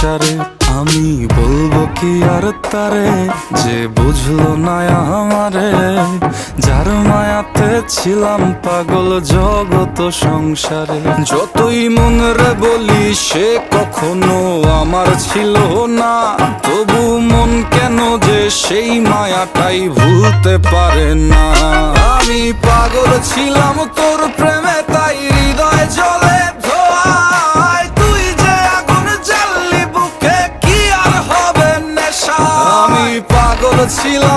সংসারে। আমি বলবো কি আর তারে যে বুঝলো না আমারে, যার মায়াতে ছিলাম পাগল জগত সংসারে। যতই মন রে বলি সে কখনো আমার ছিল না, তবু মন কেন যে সেই মায়াটাই ভুলতে পারে না। আমি পাগল ছিলাম তোর প্রেমে, তাই হৃদয় জলে ধোয়ায়। তুই যে আগুন জ্বাললি বুকে, কি আর হবে নেশা। আমি পাগল ছিলাম